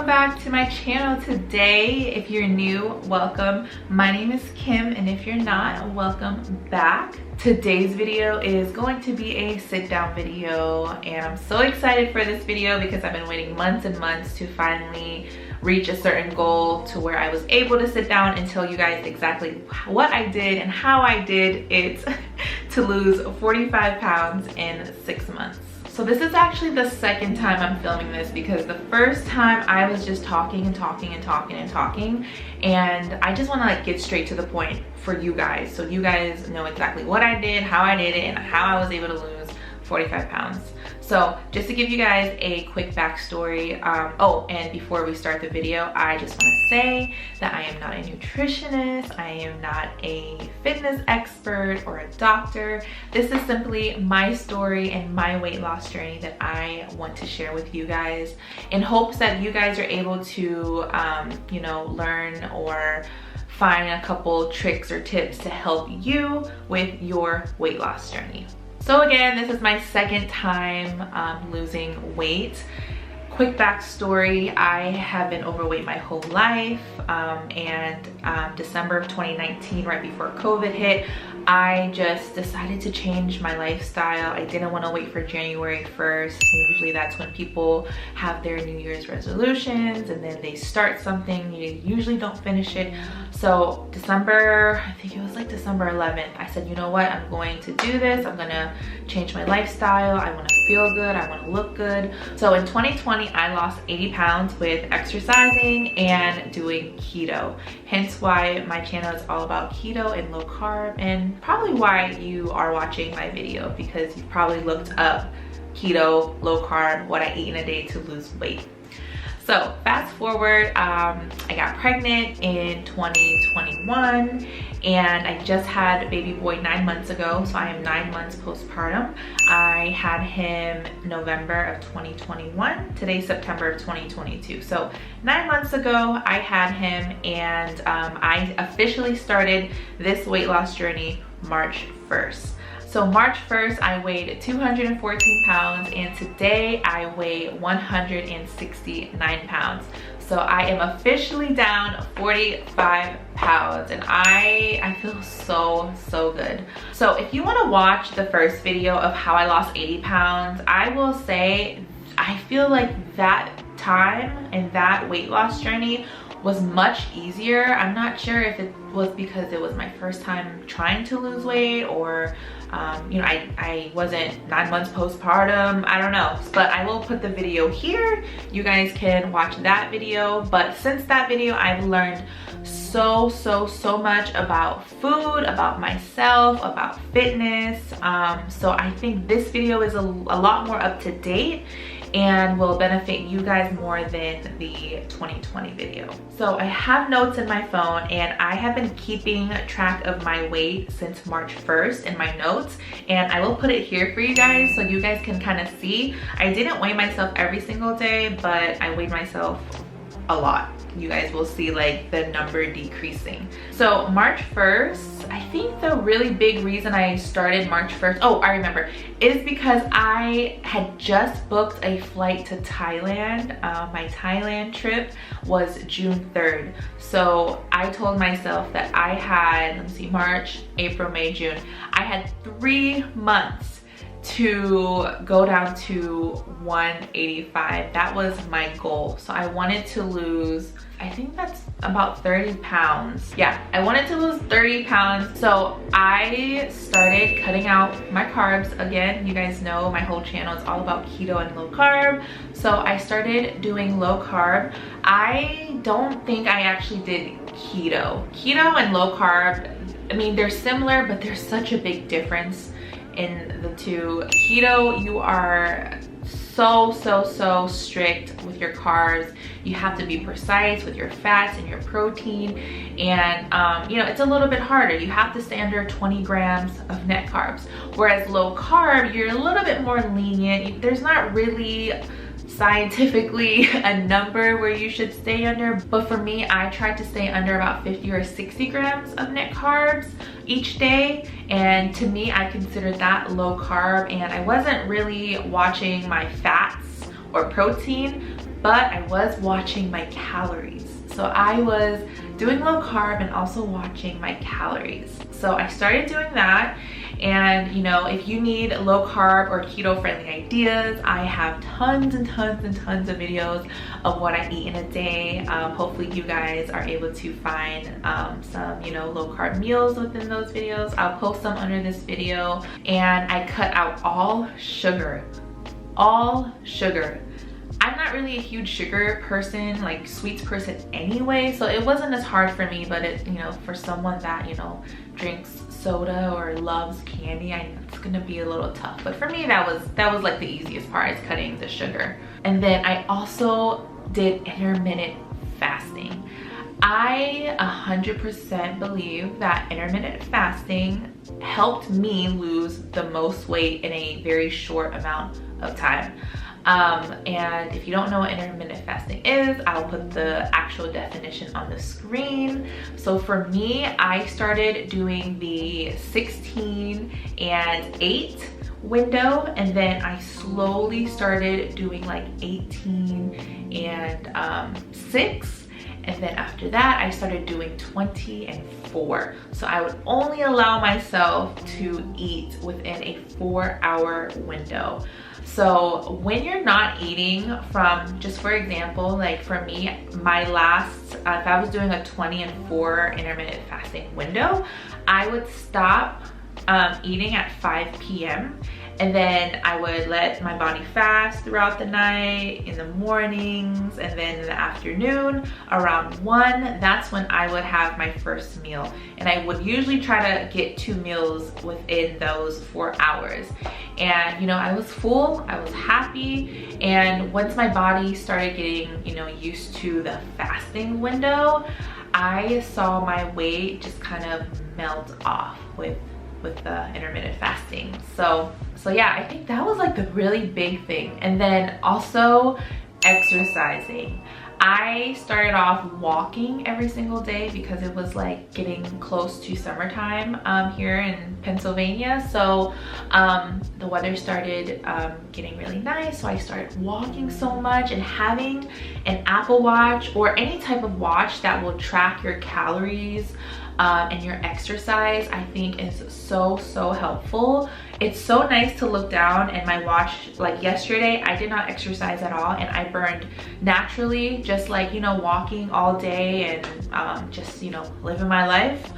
welcome back to my channel today. If you're new, welcome. My name is Kim, and if you're not, welcome back. Today's video is going to be a sit down video, and I'm so excited for this video because I've been waiting months and months to finally reach a certain goal to where I was able to sit down and tell you guys exactly what I did and how I did it to lose 45 pounds in 6 months. So this is actually the second time I'm filming this because the first time I was just talking and talking and talking and talking, and I just want to like get straight to the point for you guys so you guys know exactly what I did, how I did it, and how I was able to lose 45 pounds. So just to give you guys a quick backstory, oh, and before we start the video, I just want to say that I am not a nutritionist, I am not a fitness expert or a doctor. This is simply my story and my weight loss journey that I want to share with you guys in hopes that you guys are able to, you know, learn or find a couple tricks or tips to help you with your weight loss journey. So again, this is my second time losing weight. Quick backstory, I have been overweight my whole life, and December of 2019, right before COVID hit, I just decided to change my lifestyle. I didn't want to wait for January 1st. Usually that's when people have their New Year's resolutions and then they start something, you usually don't finish it. So December, I think it was like December 11th, I said, you know what, I'm going to do this. I'm gonna change my lifestyle. I want to feel good, I want to look good. So in 2020, I lost 80 pounds with exercising and doing keto. Hence why my channel is all about keto and low carb, and probably why you are watching my video, because you probably looked up keto, low carb, what I eat in a day to lose weight. So fast forward, I got pregnant in 2021 and I just had baby boy 9 months ago. So I am 9 months postpartum. I had him November of 2021. Today's September of 2022. So 9 months ago I had him, and I officially started this weight loss journey March 1st. So March 1st, I weighed 214 pounds, and today I weigh 169 pounds. So I am officially down 45 pounds, and I feel so good. So if you want to watch the first video of how I lost 80 pounds, I will say I feel like that time and that weight loss journey was much easier. I'm not sure if it was because it was my first time trying to lose weight, or you know, I wasn't 9 months postpartum, I don't know. But I will put the video here, you guys can watch that video. But since that video, I've learned so much about food, about myself, about fitness. So I think this video is a lot more up to date and will benefit you guys more than the 2020 video. So I have notes in my phone, and I have been keeping track of my weight since March 1st in my notes, and I will put it here for you guys so you guys can kind of see. I didn't weigh myself every single day, but I weighed myself a lot. You guys will see like the number decreasing. So March 1st, I think the really big reason I started March 1st, oh, I remember, is because I had just booked a flight to Thailand. My Thailand trip was June 3rd. So I told myself that I had, let me see, March, April, May, June. I had 3 months to go down to 185. That was my goal. So I wanted to lose, I think that's about 30 pounds. Yeah, I wanted to lose 30 pounds. So I started cutting out my carbs. Again, you guys know my whole channel is all about keto and low carb. So I started doing low carb. I don't think I actually did keto. Keto and low carb, I mean, they're similar, but there's such a big difference in the two. Keto, you are so strict with your carbs. You have to be precise with your fats and your protein, and you know, it's a little bit harder. You have to stay under 20 grams of net carbs, whereas low carb, you're a little bit more lenient. There's not really scientifically a number where you should stay under, but for me, I tried to stay under about 50 or 60 grams of net carbs each day, and to me, I considered that low carb, and I wasn't really watching my fats or protein. but I was watching my calories. So I was doing low carb and also watching my calories. So I started doing that. And you know, if you need low carb or keto friendly ideas, I have tons and tons and tons of videos of what I eat in a day. Hopefully you guys are able to find some, you know, low carb meals within those videos. I'll post them under this video. And I cut out all sugar. All sugar. I'm not really a huge sugar person, like sweets person anyway, so it wasn't as hard for me, but it, you know, for someone that, you know, drinks soda or loves candy, it's gonna be a little tough. But for me, that was like the easiest part, is cutting the sugar. And then I also did intermittent fasting. I 100% believe that intermittent fasting helped me lose the most weight in a very short amount of time. And if you don't know what intermittent fasting is, I'll put the actual definition on the screen. So for me, I started doing the 16 and 8 window, and then I slowly started doing like 18 and 6. And then after that, I started doing 20 and 4. So I would only allow myself to eat within a 4-hour window. So when you're not eating from, just for example, like for me, my last, if I was doing a 20 and 4 intermittent fasting window, I would stop eating at 5 p.m. and then I would let my body fast throughout the night, in the mornings, and then in the afternoon around 1, that's when I would have my first meal. And I would usually try to get 2 meals within those 4 hours. And you know, I was full, I was happy, and once my body started getting, you know, used to the fasting window, I saw my weight just kind of melt off with the intermittent fasting. So yeah, I think that was like the really big thing. And then also exercising. I started off walking every single day because it was like getting close to summertime here in Pennsylvania. So the weather started getting really nice. So I started walking so much, and having an Apple Watch or any type of watch that will track your calories and your exercise, I think is so helpful. It's so nice to look down, and my watch, like yesterday, I did not exercise at all, and I burned naturally, just like, you know, walking all day and just, you know, living my life.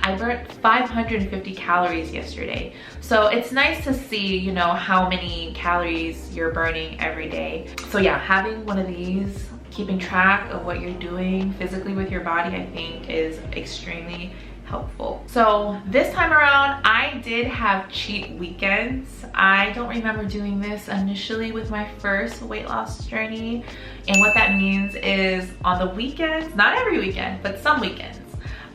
I burnt 550 calories yesterday. So it's nice to see, you know, how many calories you're burning every day. So yeah, having one of these, keeping track of what you're doing physically with your body, I think is extremely helpful. So this time around, I did have cheat weekends. I don't remember doing this initially with my first weight loss journey. And what that means is on the weekends, not every weekend, but some weekends,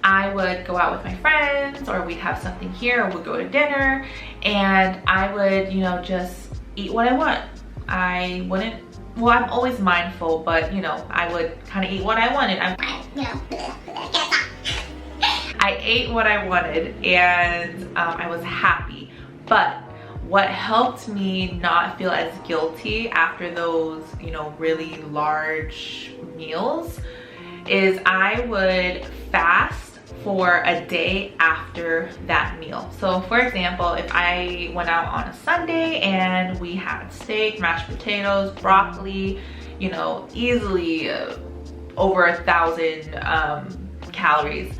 I would go out with my friends, or we'd have something here, or we'd go to dinner, and I would, you know, just eat what I want. I wouldn't, well, I'm always mindful, but you know, I would kind of eat what I wanted. I ate what I wanted, and I was happy. But what helped me not feel as guilty after those, you know, really large meals is I would fast for a day after that meal. So for example, if I went out on a Sunday and we had steak, mashed potatoes, broccoli, you know, easily over 1,000 calories,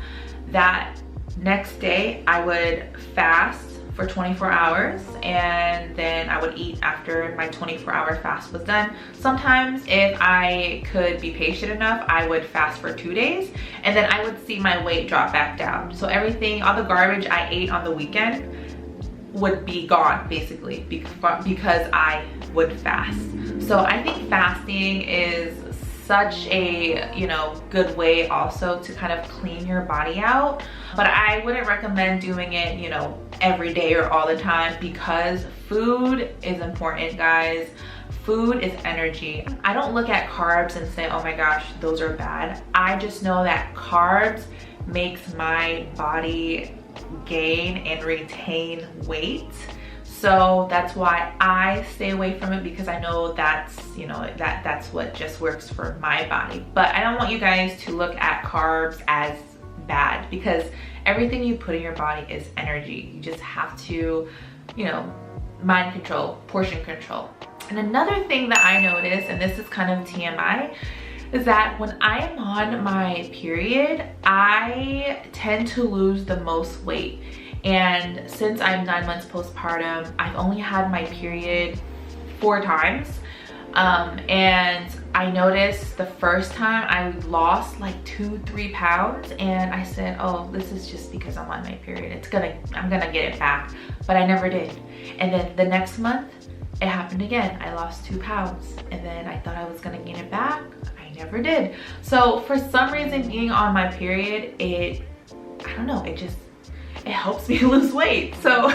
that next day I would fast for 24 hours, and then I would eat after my 24-hour fast was done. Sometimes if I could be patient enough, I would fast for 2 days, and then I would see my weight drop back down. So everything, all the garbage I ate on the weekend would be gone basically because I would fast. So I think fasting is such a, you know, good way also to kind of clean your body out, but I wouldn't recommend doing it, you know, every day or all the time, because food is important, guys. Food is energy. I don't look at carbs and say, oh my gosh, those are bad. I just know that carbs makes my body gain and retain weight So that's why I stay away from it, because I know that's, you know, that's what just works for my body. But I don't want you guys to look at carbs as bad, because everything you put in your body is energy. You just have to, you know, mind control, portion control. And another thing that I noticed, and this is kind of TMI, is that when I am on my period, I tend to lose the most weight. And since I'm 9 months postpartum, I've only had my period 4 times. And I noticed the first time I lost like 2-3 pounds, and I said, oh, this is just because I'm on my period. I'm gonna get it back, but I never did. And then the next month, it happened again. I lost 2 pounds, and then I thought I was gonna gain it back. I never did. So for some reason, being on my period, I don't know, it helps me lose weight. So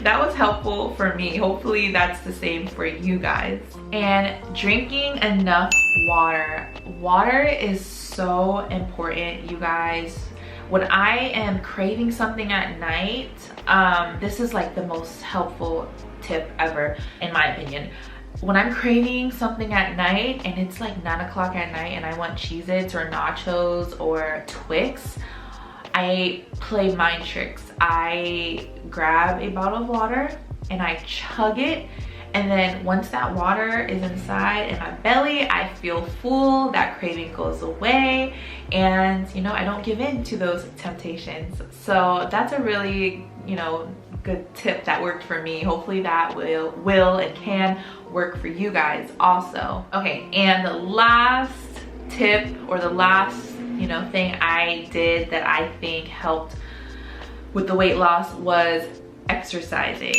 that was helpful for me. Hopefully that's the same for you guys. And drinking enough water. Water is so important, you guys. When I am craving something at night, this is like the most helpful tip ever, in my opinion. When I'm craving something at night and it's like 9 o'clock at night and I want Cheez-Its or nachos or Twix, I play mind tricks. I grab a bottle of water and I chug it, and then once that water is inside in my belly, I feel full, that craving goes away, and you know, I don't give in to those temptations. So that's a really, you know, good tip that worked for me. Hopefully that will and can work for you guys also. Okay, and the last tip, or the last, you know, thing I did that I think helped with the weight loss was exercising.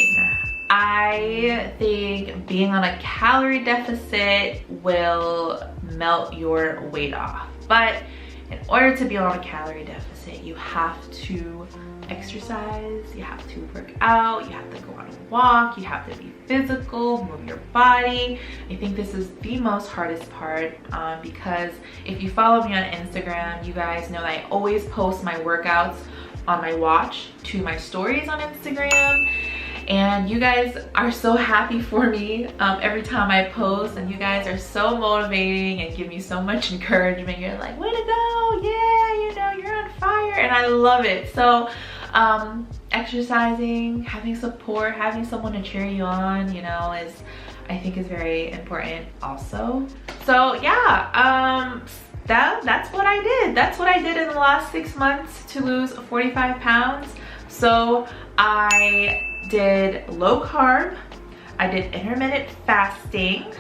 I think being on a calorie deficit will melt your weight off, but in order to be on a calorie deficit, you have to exercise, you have to work out, you have to go on a walk, you have to be physical, move your body. I think this is the most hardest part, because if you follow me on Instagram, you guys know that I always post my workouts on my watch to my stories on Instagram, and you guys are so happy for me every time I post, and you guys are so motivating and give me so much encouragement. You're like, way to go, yeah, you know, you're on fire, and I love it. So exercising, having support, having someone to cheer you on, you know, I think is very important also. So yeah, that's what I did. That's what I did in the last 6 months to lose 45 pounds. So I did low carb, I did intermittent fasting.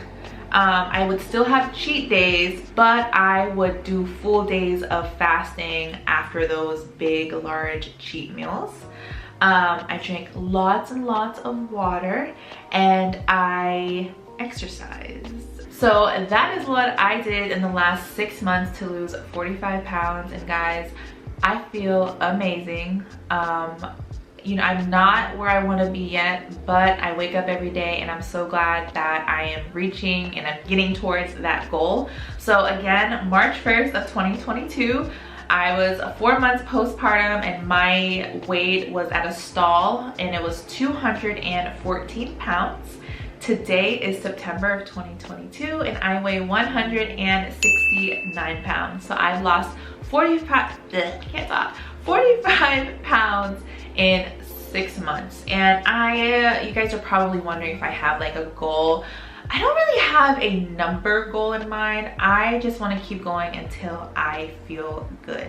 I would still have cheat days, but I would do full days of fasting after those big, large cheat meals. I drank lots and lots of water, and I exercised. So that is what I did in the last 6 months to lose 45 pounds. And guys, I feel amazing. You know, I'm not where I want to be yet, but I wake up every day and I'm so glad that I am reaching and I'm getting towards that goal. So again, March 1st of 2022, I was 4 months postpartum and my weight was at a stall, and it was 214 pounds. Today is September of 2022 and I weigh 169 pounds. So I've lost 45 pounds in 6 months. And you guys are probably wondering if I have like a goal. I don't really have a number goal in mind. I just want to keep going until I feel good.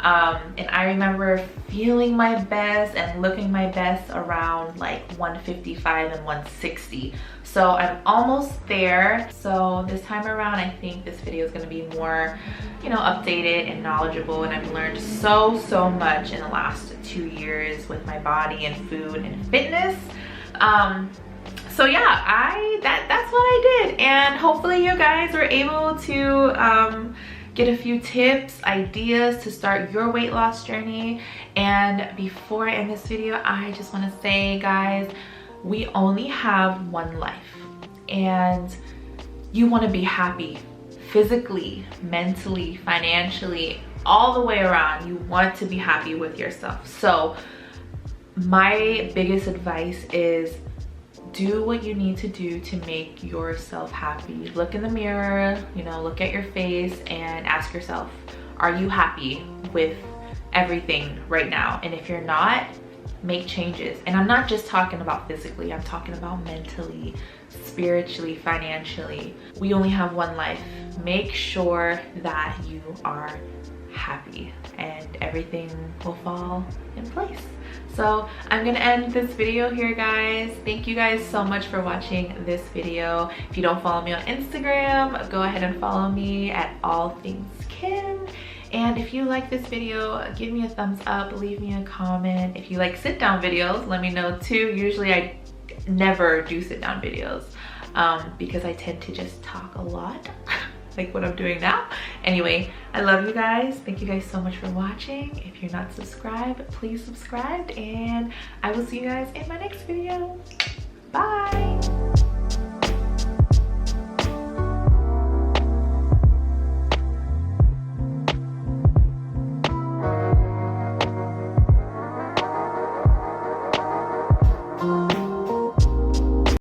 And I remember feeling my best and looking my best around like 155 and 160. So I'm almost there. So this time around, I think this video is going to be more, you know, updated and knowledgeable. And I've learned so much in the last 2 years with my body and food and fitness. So yeah, that's what I did, and hopefully you guys were able to get a few tips, ideas to start your weight loss journey. And before I end this video, I just want to say, guys, we only have one life, and you want to be happy physically, mentally, financially, all the way around. You want to be happy with yourself. So my biggest advice is do what you need to do to make yourself happy. Look in the mirror, you know, look at your face and ask yourself, are you happy with everything right now? And if you're not, make changes. And I'm not just talking about physically, I'm talking about mentally, spiritually, financially. We only have one life. Make sure that you are happy and everything will fall in place. So I'm gonna end this video here, guys. Thank you guys so much for watching this video. If you don't follow me on Instagram, go ahead and follow me at All Things Kim. And if you like this video, give me a thumbs up, leave me a comment. If you like sit down videos, let me know too. Usually I never do sit down videos because I tend to just talk a lot. Like what I'm doing now. Anyway, I love you guys. Thank you guys so much for watching. If you're not subscribed, please subscribe, and I will see you guys in my next video. Bye.